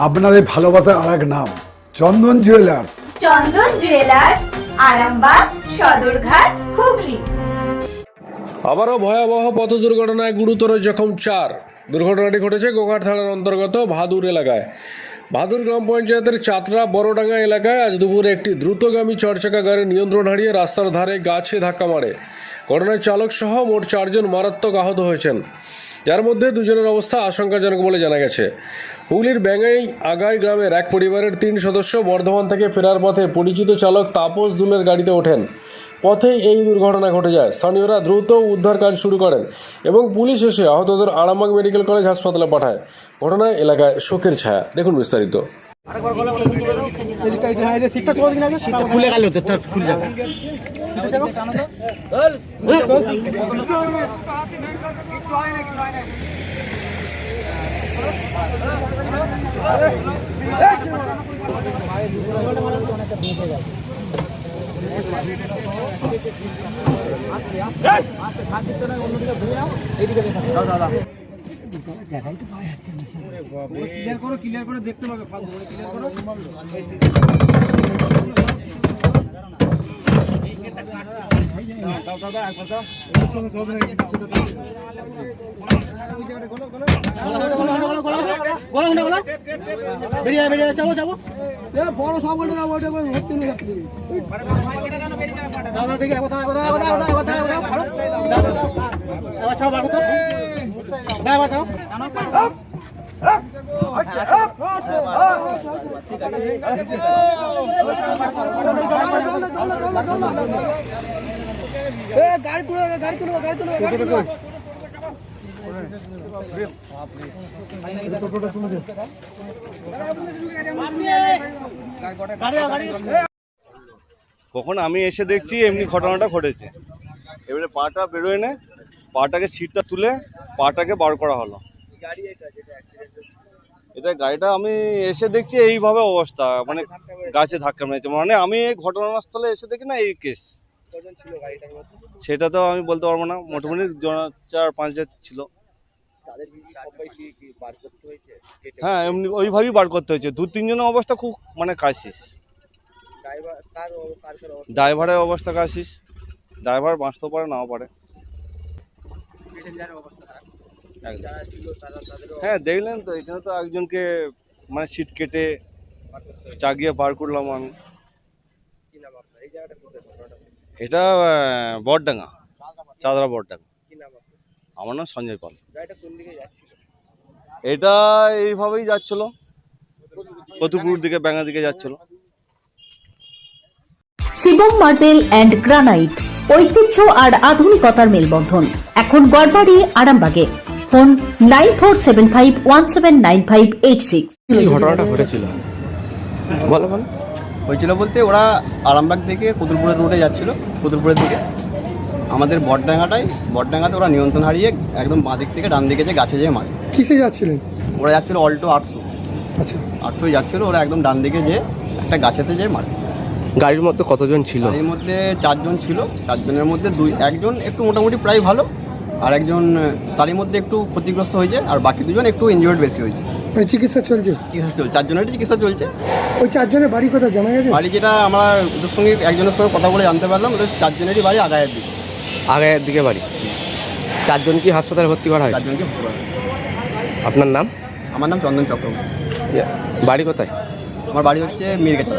আপনাদের ভালোবাসার আর এক নাম চন্দন জুয়েলার্স। চন্দন জুয়েলার্স, আরামবাগ, সদরঘাট, হুগলি। আবারও ভয়াবহ পথ দুর্ঘটনায় গুরুতর জখম 4। দুর্ঘটনাটি ঘটেছে গোঘাট থানার অন্তর্গত ভাদুর এলাকায়। ভাদুর গ্রাম পঞ্চায়েতের চাতরা বড়ডাঙ্গা এলাকায় আজ দুপুরে একটি দ্রুতগামী চারচাকা গাড়ি নিয়ন্ত্রণ হারিয়ে রাস্তার ধারে গাছে ধাক্কা মারে। ঘটনায় চালক সহ মোট 4 জন মারাত্মক আহত হয়েছেন, যার মধ্যে 2 জনের অবস্থা আশঙ্কাজনক বলে জানা গেছে। হুগলির ব্যাঙ্গাই আগাই গ্রামের এক পরিবারের 3 সদস্য বর্ধমান থেকে ফেরার পথে পরিচিত চালক তাপস দুলের গাড়িতে ওঠেন। পথেই এই দুর্ঘটনা ঘটে যায়। স্থানীয়রা দ্রুত উদ্ধার কাজ শুরু করেন এবং পুলিশ এসে আহতদের আরামবাগ মেডিকেল কলেজ হাসপাতালে পাঠায়। ঘটনায় এলাকায় শোকের ছায়া। দেখুন বিস্তারিত। ক্লিয়ার করে দেখতে পাবে। বড় সাবল গাড়ি তুলে কখন আমি এসে দেখছি এমনি ঘটনাটা ঘটেছে। এবারে পাটা বেরোয় না, পাটাকে সিটটা তুলে পাটাকে বার করা হলো। এটা গাড়িটা আমি এসে দেখছি এইভাবে অবস্থা, মানে গাছে ধাক্কা মেরেছে। মানে আমি এই ঘটনাস্থলে এসে দেখি না এই কেস। সেটা তো আমি বলতে পারবো না, মোটামুটি 4-5 ছিল। হ্যাঁ, এমনি ওইভাবেই বার করতে হয়েছে। 2-3 জনের অবস্থা খুব মানে কাশিস। ড্রাইভারের অবস্থা কাশিস, ড্রাইভার বাঁচতেও পারে নাও পারে। হ্যাঁ, দেখলেন তো এখানে তো একজনকে মানে সিট কেটে চাগিয়ে বার করলাম আমি। এটা বড়ডাঙ্গা, চাদরা বড়ডাঙ্গা। আমার নাম সঞ্জয় পাল। এটা এইভাবেই যাচ্ছিল, কতুপুর দিকে ব্যাঙ্গা দিকে যাচ্ছিল। শিবম মার্বেল অ্যান্ড গ্রানাইট, ঐতিহ্য আর আধুনিকতার মেলবন্ধন, এখন গড়বাড়ি আরামবাগে। ফোন 9475179586। এই ঘটনাটা ঘটেছিল বলো। হয়েছিল বলতে ওরা আরামবাগ থেকে কতুলপুরের রোডে যাচ্ছিল। কতুলপুরের দিকে আমাদের বড়ডাঙ্গাতে ওরা নিয়ন্ত্রণ হারিয়ে একদম বাঁ দিক থেকে ডান দিকে যে গাছে যেয়ে মারে। কিসে যাচ্ছিলেন? ওরা যাচ্ছিল অল্টো 800। আচ্ছা, 800 যাচ্ছিল। ওরা একদম ডান দিকে যে একটা গাছেতে যেয়ে মারে। গাড়ির মধ্যে কতজন ছিল? গাড়ির মধ্যে 4 জন ছিল। 4 জনের মধ্যে একজন একটু মোটামুটি প্রায় ভালো, আর একজন তারই মধ্যে একটু ক্ষতিগ্রস্ত হয়েছে, আর বাকি 2 জন একটু ইনজিওর্ড বেশি হয়েছে। মানে চিকিৎসা চলছে? 4 জনের চিকিৎসা চলছে। ওই 4 জনের বাড়ি কোথায় জানা গেছে? বাড়ি যেটা আমরা ওদের সঙ্গে একজনের সঙ্গে কথা বলে জানতে পারলাম, ওদের 4 জনেরই বাড়ি আগায়ের দিকে। আগায়ের দিকে বাড়ি। 4 জন কি হাসপাতালে ভর্তি করা হয়? 4 জনকে ভর্তি করা হয়। আপনার নাম? আমার নাম চন্দন চক্রবর্তী। বাড়ি কোথায়? আমার বাড়ি হচ্ছে মিরগেছা।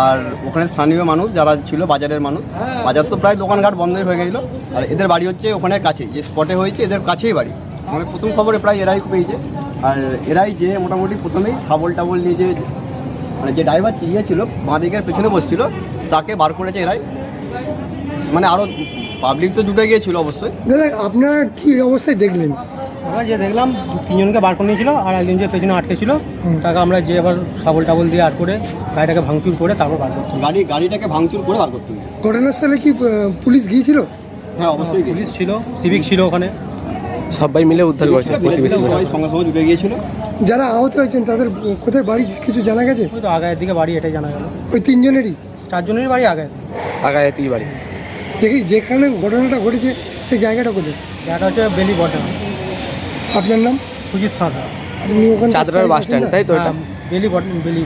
আর ওখানে স্থানীয় মানুষ যারা ছিল, বাজারের মানুষ, বাজার তো প্রায় দোকানঘাট বন্ধই হয়ে গেছিলো। আর এদের বাড়ি হচ্ছে ওখানে কাছেই, যে স্পটে হয়েছে এদের কাছেই বাড়ি। মানে প্রথম খবরে প্রায় এরাই পেয়েছে। আর এরাই যে মোটামুটি প্রথমেই শাবল টাবল নিয়ে যে মানে যে ড্রাইভার ছিল বাঁ দিকের পেছনে বসছিল তাকে বার করেছে এরাই। মানে আরও পাবলিক তো জুটে গিয়েছিল অবশ্যই। দাদা, আপনারা কি অবস্থায় দেখলেন? আমরা যে দেখলাম 3 জনকে বার করে নিয়েছিল, আর একজন যে পেছনে আটকে ছিল তাকে আমরা যে আবার শাবল টাবল দিয়ে আট করে গাড়িটাকে ভাঙচুর করে তারপর বার করতে। গাড়িটাকে ভাঙচুর করে বার করতে হবে। ঘটনাস্থলে কি পুলিশ গিয়েছিল? হ্যাঁ, অবশ্যই পুলিশ ছিল, সিভিক ছিল ওখানে। সবাই মিলে উদ্ধার করেছে, প্রতিবেশী সবাই সঙ্গে সঙ্গে জুটে গিয়েছিল। যারা আহত হয়েছেন তাদের কোথায় বাড়ি কিছু জানা গেছে? ওই তো আগায়ের দিকে বাড়ি, এটাই জানা গেল। ওই 3 জনেরই? 4 জনেরই বাড়ি আগায়েতেই বাড়ি। দেখি যেখানে ঘটনাটা ঘটেছে সেই জায়গাটা কোথায়? জায়গাটা হচ্ছে বেলি বর্ডার, আপনার নাম? সুজিত সাঁতরা। আপনি ওখানে চাদরার বাস স্ট্যান্ড, তাই তো এটা? বেলি বর্ডার, বেলি।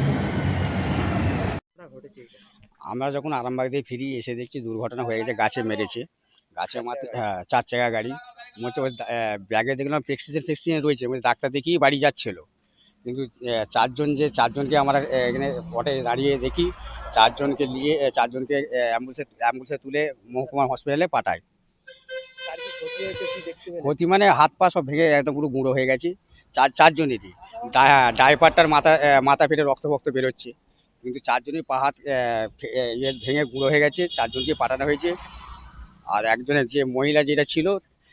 আমরা যখন আরামবাগ দিয়ে ফিরি এসে দেখছি দুর্ঘটনা হয়ে গেছে, গাছে মেরেছে। গাছে মারতে, হ্যাঁ, 4 চাকা গাড়ি। মনে হচ্ছে ব্যাগে দেখলাম প্রেসক্রিপশন রয়েছে, মানে ডাক্তার দেখিয়ে বাড়ি যাচ্ছিল। কিন্তু চারজনকে আমরা এখানে পটে দাঁড়িয়ে দেখি, চারজনকে নিয়ে চারজনকে অ্যাম্বুলেন্সে তুলে মহকুমা হসপিটালে পাঠায়। ক্ষতি মানে হাত পা সব ভেঙে একদম পুরো গুঁড়ো হয়ে গেছে চারজনেরই। ড্রাইভারটার মাথা ফেটে রক্ত বেরোচ্ছে, কিন্তু চারজনই পা হাত ভেঙে গুঁড়ো হয়ে গেছে, চারজনকে পাঠানো হয়েছে। আর একজনের যে মহিলা যেটা ছিল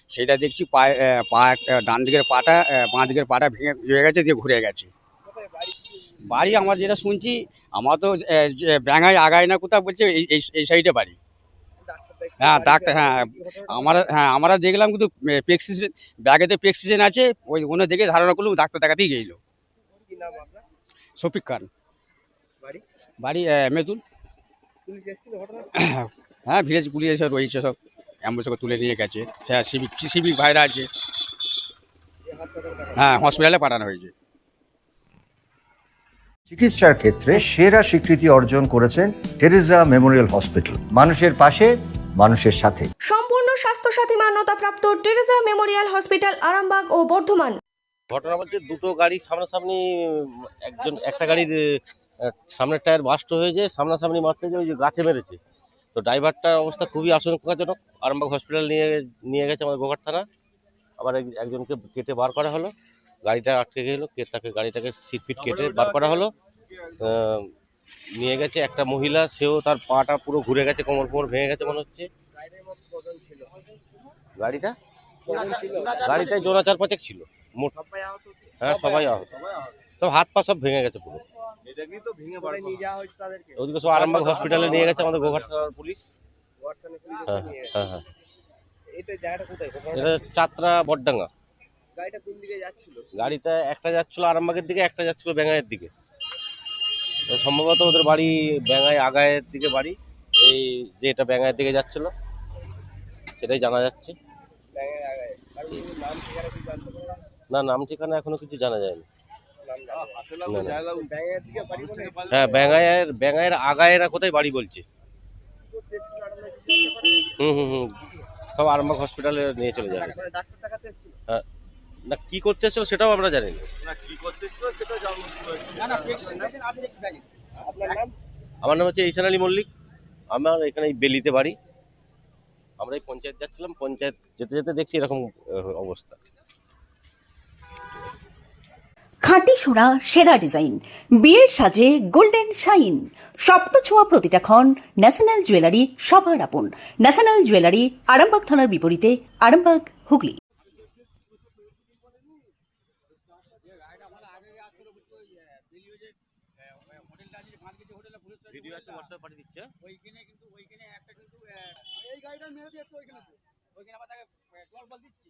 সেটা দেখছি ডান দিকের পাটা বাঁ দিকের পাটা ভেঙে হয়ে গেছে, দিয়ে ঘুরে গেছে। বাড়ি আমার যেটা শুনছি, আমার তো ব্যাঙায় আগায় না কোথাও বলছে এই সাইডে বাড়ি। হ্যাঁ ডাক্তার, আমরা দেখলাম, কিন্তু প্রেসক্রিপশন ব্যাগেতে প্রেসক্রিপশন আছে, ওই ওনে দেখে ধারণা করলাম ডাক্তার দেখাতেই গেছিল। শফিক খান। বাড়ি মেতুল। হ্যাঁ, ভিলেজ পুলিশ এসে রয়েছে, সব অ্যাম্বুলেন্সে তুলে নিয়ে গেছে। সিভিক ভাইরা আছে, হ্যাঁ, হসপিটালে পাঠানো হয়েছে। চিকিৎসার ক্ষেত্রে সেরা স্বীকৃতি অর্জন করেছেন টেরেজা মেমোরিয়াল হসপিটাল। মানুষের পাশে, মানুষের সাথে। সম্পূর্ণ স্বাস্থ্যসাথী মান্যতাপ্রাপ্ত টেরেজা মেমোরিয়াল হসপিটাল আরামবাগ ও বর্ধমান। ঘটনা বলতে দুটো গাড়ি সামনাসামনি, একটা গাড়ির সামনের টায়ার বাস্ট হয়ে যায়, সামনাসামনি মারতে যে ওই যে গাছে মেরেছে। তো ড্রাইভারটার অবস্থা খুবই আশঙ্কাজনক, আরামবাগ হসপিটাল নিয়ে গেছে আমাদের গোঘাট থানা। আবার একজনকে কেটে বার করা হলো, গাড়িটা আটকে গেলো, গাড়িটাকে সিট ফিট কেটে বার করা হলো, নিয়ে গেছে। একটা মহিলা, সেও তার পাটা পুরো ঘুরে গেছে, কোমর ভেঙে গেছে মনে হচ্ছে। গাড়িটায় জোড়া 4-5 ছিল মোট। হ্যাঁ, সবাই আহত, সব হাত পা সব ভেঙে গেছে পুরো। ওদিকে সব আরামবাগ হসপিটালে নিয়ে গেছে আমাদের গোঘাট থানার পুলিশ। হ্যাঁ, এটা চাতরা বটডাঙ্গা। গাড়িটা একটা যাচ্ছিল আরামবাগের দিকে, একটা যাচ্ছিল ব্যাঙ্গাইয়ের দিকে। সম্ভবত ওদের বাড়ি ব্যাঙ্গাই আগায়ের দিকে বাড়ি, এই যে এটা ব্যাঙ্গাইয়ের দিকে যাচ্ছিল সেটাই জানা যাচ্ছে। না, নাম ঠিকানা এখনো কিছু জানা যায়নি। হ্যাঁ, ব্যাঙ্গাইয়ের আগায়েরা কোথায় বাড়ি বলছে। হুম, সব আরামবাগ হসপিটালে নিয়ে চলে যাবে। হ্যাঁ, না কি করতে এসেছিল সেটাও আমরা জানি না। আমার নাম হচ্ছে ঈশান আলী মল্লিক। আমার এখানে বেলিতে বাড়ি। আমরা এই পঞ্চায়েত যাচ্ছিলাম, পঞ্চায়েত যেতে যেতে দেখছি এরকম অবস্থা। খাঁটি সোনা, সেরা ডিজাইন, বিয়ের সাজে গোল্ডেন শাইন, স্বপ্ন ছোঁয়া প্রতিটা ক্ষণ। ন্যাশনাল জুয়েলারি সবার আপন। ন্যাশনাল জুয়েলারি আরামবাগ থানার বিপরীতে, আরামবাগ, হুগলি। ভিডিও আছে, হোয়াটসঅ্যাপে পাঠিয়ে দিচ্ছে। ওইখানে একটা এই গাড়িটা মেরে দিয়েছে, ওইখানে আবার তাকে জল বল দিচ্ছি।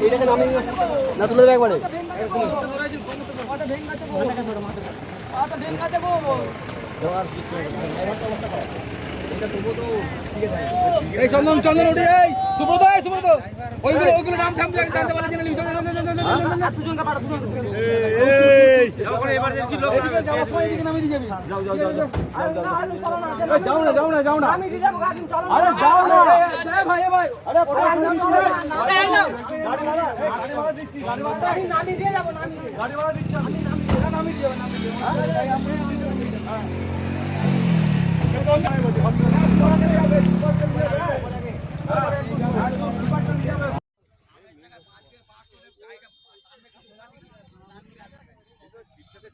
এটাকে নামিয়ে না, তুলে দেবে একবারে। এই চন্দন উঠে, এই সুব্রত, ওইগুলো নাম থাম জানতে পারলে জেনে নিবি। এদিকে যাওয়ার সময় এদিকে নামিয়ে দিয়ে যাবি। যাও না। আরে যাও না ভাই। আরে নামিয়ে দিয়ে যাবো, গাড়িওয়ালা দিচ্ছি, নামিয়ে দিয়ে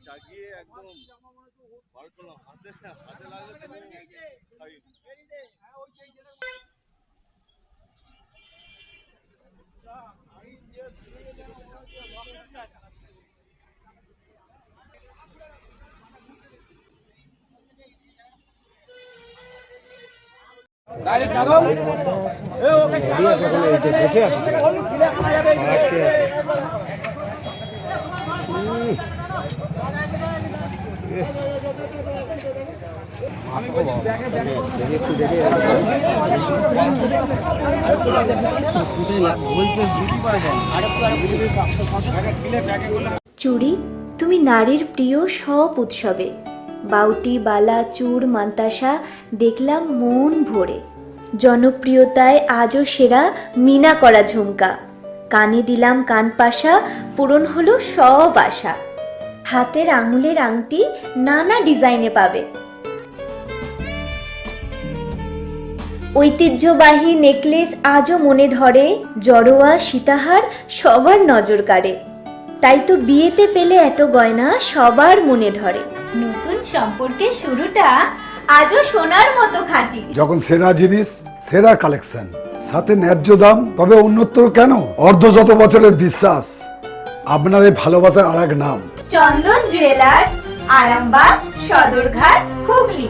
চাগিয়ে একদম বার করলাম, হাতে লাগলে চুড়ি তুমি নারীর প্রিয় সব উৎসবে, বাউটি বালা চূড় মান্তাসা দেখলাম মন ভরে। জনপ্রিয়তায় আজও সেরা মিনা করা ঝুমকা, কানে দিলাম কানপাশা, পূরণ হলো সব আশা। হাতের আঙুলের আংটি নানা ডিজাইনে পাবে, ঐতিহ্যবাহী নেকলেস আজও মনে ধরে, জড়োয়া সীতাহার সবার নজর কাড়ে। তাই তো বিয়েতে পেলে এত গয়না সবার মনে ধরে। নতুন সম্পর্কের শুরুটা আজও সোনার মতো খাঁটি। যখন সেরা জিনিস, সেরা কালেকশন, সাথে ন্যায্য দাম, তবে উন্নতর কেন? অর্ধশত বছরের বিশ্বাস, আপনাদের ভালোবাসার আর এক নাম চন্দন জুয়েলার্স, আরামবাগ, সদরঘাট, হুগলি।